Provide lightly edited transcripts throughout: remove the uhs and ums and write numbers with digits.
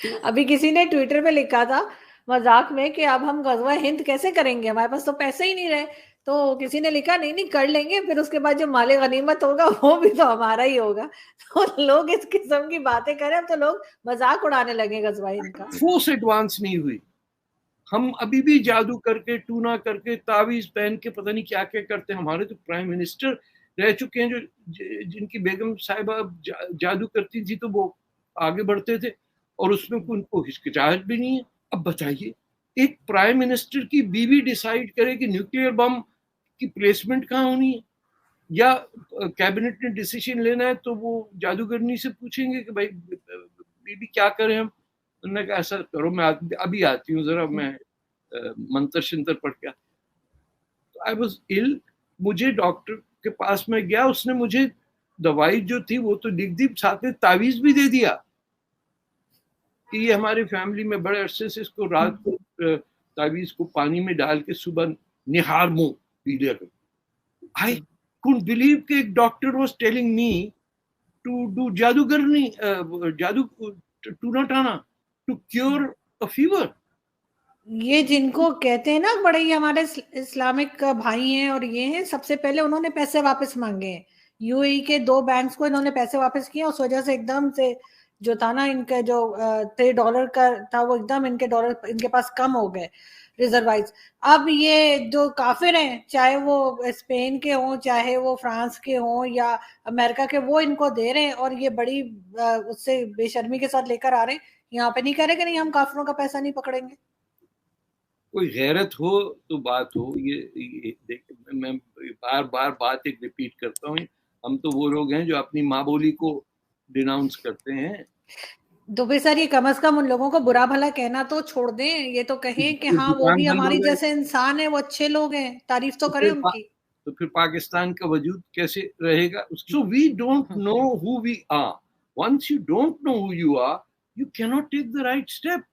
तो अभी किसी ने ट्विटर पे लिखा था मजाक में कि अब हम गजवा हिंद कैसे करेंगे, हमारे पास तो पैसे ही नहीं रहे। तो किसी ने लिखा नहीं नहीं कर लेंगे, फिर उसके बाद जो माले गनीमत होगा वो भी तो हमारा ही होगा। तो लोग इस किस्म की बातें करें, अब तो लोग मजाक उड़ाने लगे गजवा हिंद का। फोर्स एडवांस नहीं हुई। हम अभी भी जादू करके, टूना करके, तावीज पहन के पता नहीं क्या क्या करते हैं। हमारे तो प्राइम मिनिस्टर रह चुके हैं जो जिनकी बेगम साहिबा जादू करती थी तो वो आगे बढ़ते थे और उसमें उनको हिचकिचाहट भी नहीं है। अब बताइए, एक प्राइम मिनिस्टर की बीवी डिसाइड करे कि न्यूक्लियर बम की प्लेसमेंट कहाँ होनी है, या कैबिनेट ने डिसीजन लेना है तो वो जादूगरनी से पूछेंगे कि भाई बीबी क्या करें हम। उन्होंने कहा ऐसा करो, मैं अभी आती हूँ जरा, मैं मंत्र शंतर पढ़ के। आई वॉज इल, मुझे डॉक्टर के पास में गया, उसने मुझे दवाई जो थी वो तो लिख दी, साथ में तावीज भी दे दिया कि ये हमारी फैमिली में बड़े अरसे से इसको रात को तावीज को पानी में डाल के सुबह निहार मुंह पी लिया करो। आई कुडंट बिलीव कि एक doctor was telling me to do जादूगरनी, जादू टूना टाना टू क्योर अ फीवर। ये जिनको कहते हैं ना बड़े, ये हमारे इस्लामिक भाई हैं और ये हैं, सबसे पहले उन्होंने पैसे वापस मांगे हैं। यूएई के दो बैंक्स को इन्होंने पैसे वापस किए, उस वजह से एकदम से जो था ना इनका जो $3 का था वो एकदम इनके डॉलर इनके पास कम हो गए रिजर्वाइज। अब ये जो काफिर हैं, चाहे वो स्पेन के हों चाहे वो फ्रांस के हों या अमेरिका के, वो इनको दे रहे हैं और ये बड़ी उससे बेशर्मी के साथ लेकर आ रहे हैं। यहाँ पे नहीं कह रहे कि नहीं हम काफिरों का पैसा नहीं पकड़ेंगे। कोई गैरत हो तो बात हो। ये देख, मैं बार बार बात एक रिपीट करता हूँ, हम तो वो लोग हैं जो अपनी माँ बोली को डिनाउंस करते हैं। दुबे सर, ये कम से कम उन लोगों को बुरा भला कहना तो छोड़ दें, ये तो कहें कि हाँ वो दुकान भी बंद हो हमारी जाए जैसे इंसान है, वो अच्छे लोग हैं, तारीफ तो तो करें उनकी। तो फिर पाकिस्तान का वजूद कैसे रहेगा? So we don't know who we are. Once you don't know who you are, you can not take the right step.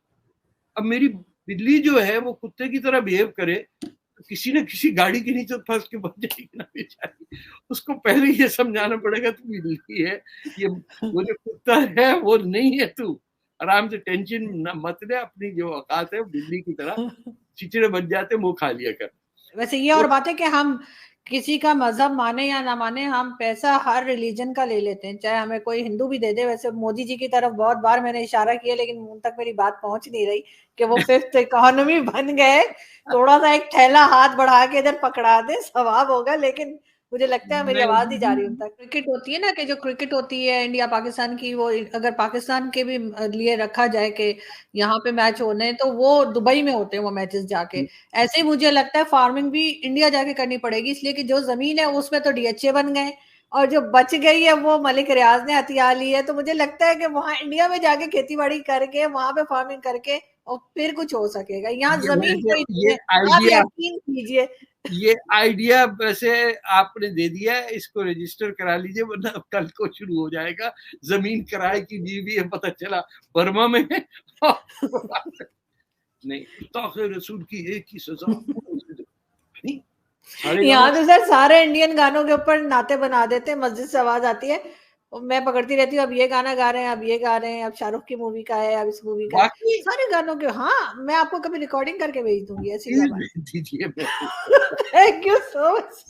अब मेरी बिल्ली जो है वो कुत्ते की तरह बिहेव करे तो किसी न किसी गाड़ी के नीचे फंस के बच जाएगी ना बेचारी। उसको पहले ये समझाना पड़ेगा तू बिल्ली है, ये वो जो कुत्ता है वो नहीं है तू। आराम से टेंशन न मत ले, अपनी जो औकात है बिल्ली की तरह चिचड़े बच जाते मुंह खा लिया कर। वैसे ये और बात है कि हम किसी का मजहब माने या ना माने, हम पैसा हर रिलीजन का ले लेते हैं, चाहे हमें कोई हिंदू भी दे दे। वैसे मोदी जी की तरफ बहुत बार मैंने इशारा किया, लेकिन उन तक मेरी बात पहुंच नहीं रही कि वो फिफ्थ इकोनॉमी बन गए। थोड़ा सा एक थैला हाथ बढ़ा के इधर पकड़ा दे, सवाब होगा। लेकिन मुझे लगता है मेरी मैं आवाज नहीं जा रही उन तक। क्रिकेट होती है ना, कि जो क्रिकेट होती है इंडिया पाकिस्तान की, वो अगर पाकिस्तान के भी लिए रखा जाए कि यहाँ पे मैच होने हैं, तो वो दुबई में होते हैं वो मैचेस जाके। ऐसे ही मुझे लगता है फार्मिंग भी इंडिया जाके करनी पड़ेगी, इसलिए कि जो जमीन है उसमें तो डीएचए बन गए और जो बच गई है वो मलिक रियाज ने हथिया ली है। तो मुझे लगता है कि वहां इंडिया में जाके खेती बाड़ी करके वहां पे फार्मिंग करके और फिर कुछ हो सकेगा। यहाँ ये जमीन वैसे कोई नहीं ये है, आप आइडिया यकीन कीजिए। ये आइडिया वैसे आपने दे दिया है, इसको रजिस्टर करा लीजिए वरना कल को शुरू हो जाएगा जमीन किराए की दी हुई है, पता चला बर्मा में है। नहीं, ताक़े रसूल की एक ही सजा नहीं, सारे गाँव यहाँ तो सर सारे इंडियन गानों के ऊपर नाते बना देते हैं, मस्जिद से आवाज आती है और मैं पकड़ती रहती हूँ, अब ये गाना गा रहे हैं, अब ये गा रहे हैं, अब शाहरुख की मूवी का है, अब इस मूवी का है। वाकई सारे गानों के, हाँ मैं आपको कभी रिकॉर्डिंग करके भेज दूंगी, ऐसी क्या प्लीज बात। भेज दीजिए। मैं थैंक यू सो मच।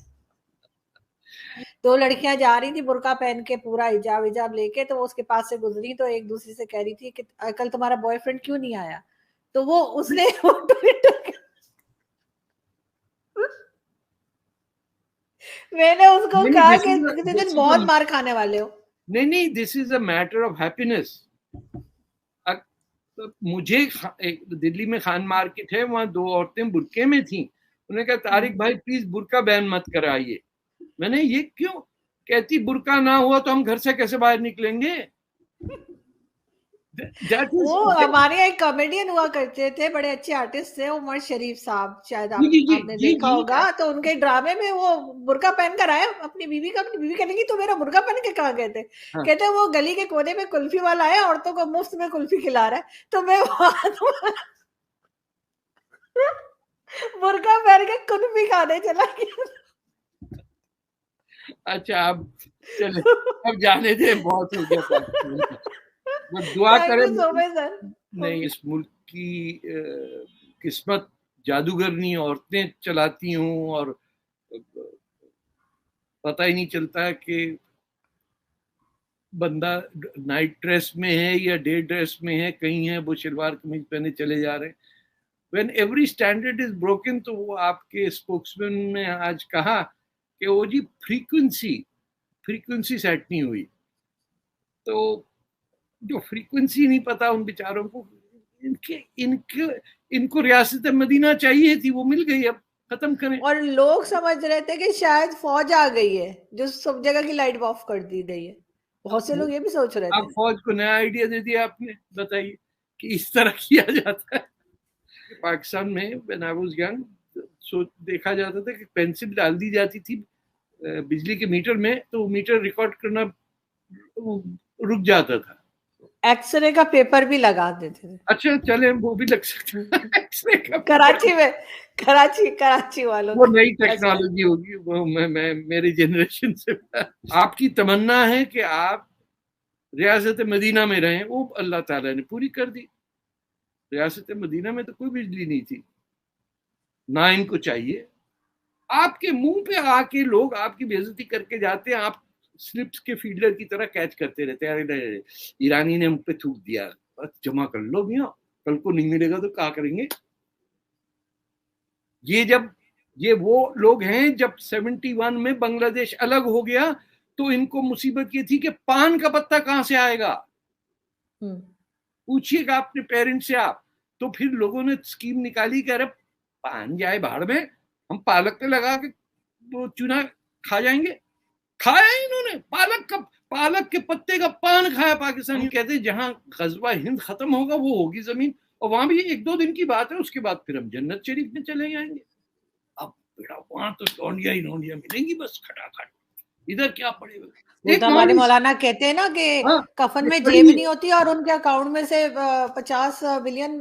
दो लड़कियां जा रही थी बुर्का पहन के, पूरा हिजाब हिजाब लेके, तो वो उसके पास से गुजरी तो एक दूसरी से कह रही थी कि कल तुम्हारा बॉयफ्रेंड क्यों नहीं आया। तो वो उसने वो ट्विटर, मैंने उसको नहीं, कहा कि किसी दिन बहुत मार खाने वाले हो। नहीं, this is a matter of happiness. मुझे दिल्ली में खान मार्केट है, वहां दो औरतें बुरके में थी। उन्होंने कहा तारिक भाई प्लीज बुरका बैन मत कराइए। मैंने ये क्यों? कहती बुरका ना हुआ तो हम घर से कैसे बाहर निकलेंगे। दैट वो इज हमारे यहाँ एक कॉमेडियन हुआ करते थे, बड़े अच्छे आर्टिस्ट थे, उमर शरीफ साहब, शायद जी जी जी आपने जी देखा जी। होगा। तो उनके ड्रामे में वो बुर्का पहन कर आए अपनी बीवी का, अपनी बीवी कहने की तो मेरा बुर्का पहन के कहाँ गए थे। हाँ। कहते वो गली के कोने में कुल्फी वाला है, औरतों को मुफ्त में कुल्फी खिला रहा है, तो मैं वहां बुर्का पहन के कुल्फी खाने चला गया। अच्छा, अब चले, अब जाने दे, बहुत हो गया पाकिस्तान का। बस दुआ थैंक करें यू सो मच सर। नहीं, इस मुल्क की किस्मत जादूगरनी औरतें चलाती हूँ और पता ही नहीं चलता कि बंदा नाइट ड्रेस में है या डे ड्रेस में है, कहीं है वो शलवार कमीज पहने चले जा रहे हैं। When every standard is broken, तो वो आपके स्पोक्समैन ने आज कहा कि वो जी फ्रीक्वेंसी सेट नहीं हुई। तो जो फ्रीक्वेंसी नहीं पता उन बेचारों को, इनको रियासत मदीना चाहिए थी, वो मिल गई, अब खत्म करें। और लोग समझ रहे थे कि शायद फौज आ गई है जो सब जगह की लाइट ऑफ कर दी गई है। बहुत से लोग ये भी सोच रहे थे। अब फौज को नया आइडिया दे दिया आपने, बताइए कि इस तरह किया जाता है। पाकिस्तान में व्हेन आई वाज यंग, देखा जाता था कि पेंसिल डाल दी जाती थी बिजली के मीटर में, तो मीटर रिकॉर्ड करना रुक जाता था। एक्सरे का पेपर भी लगा देते थे। अच्छा, चले वो भी लग सकता है। एक्सरे का कराची में, कराची वालों, वो नई टेक्नोलॉजी होगी, वो मैं मेरी जनरेशन से। आपकी तमन्ना है कि आप रियासत मदीना में रहें, वो अल्लाह ताला ने पूरी कर दी। रियासत मदीना में तो कोई बिजली नहीं थी, ना इनको चाहिए। आपके मुंह पे आके लोग आपकी बेइज्जती करके जाते हैं, आप स्लिप्स के फील्डर की तरह कैच करते रहते हैं। अरे ईरानी ने मुझ पे थूक दिया, बस जमा कर लो भैया, कल को नहीं मिलेगा तो क्या करेंगे। ये वो लोग हैं, जब 71 में बांग्लादेश अलग हो गया तो इनको मुसीबत ये थी कि पान का पत्ता कहां से आएगा। पूछिएगा अपने पेरेंट्स से आप, तो फिर लोगों ने स्कीम निकाली कि अरे पान जाए बाहर में, हम पालक पे लगा के वो चूना खा जाएंगे। खाया इन्होंने पालक के पत्ते का पान खाया पाकिस्तानी। कहते हैं जहां गजवा हिंद खत्म होगा वो होगी जमीन, और वहां भी 1-2 दिन की बात है, उसके बाद फिर हम जन्नत शरीफ में चले जाएंगे। अब बेटा वहां तो लौंडिया ही लौंडिया मिलेंगी बस खटाखट, इधर क्या पड़ेगा। हमारे मौलाना कहते हैं ना कि कफन में जेब नहीं होती और उनके अकाउंट में से 50 बिलियन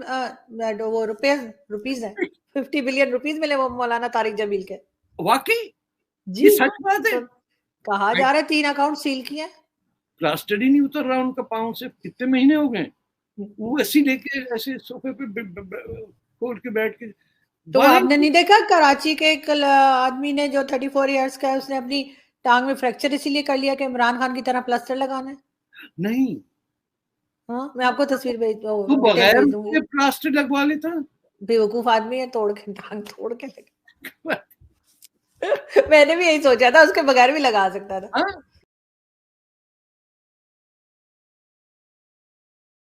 वो रुपीज है, 50 बिलियन रुपीज मिले वो मौलाना तारिक जमील के। वाकई जी, ये सच बात है। तो कहा जा रहा है 3 अकाउंट सील किए। प्लास्टर ही नहीं उतर रहा उनका पाँव से, कितने महीने हो गए। वो ऐसी लेके ऐसे सोफे पे खोल के बैठ के। तो आपने नहीं देखा कराची के एक आदमी ने जो 34 इयर्स का है, उसने अपनी टांग में फ्रैक्चर इसीलिए कर लिया कि इमरान खान की तरह प्लास्टर लगाना है। नहीं, हाँ, मैं आपको तस्वीर भेज दूंगी। प्लास्टर लगवा लेता। बेवकूफ आदमी है, तोड़ के टांग तोड़ के लगे। मैंने भी यही सोचा था, उसके बगैर भी लगा सकता था।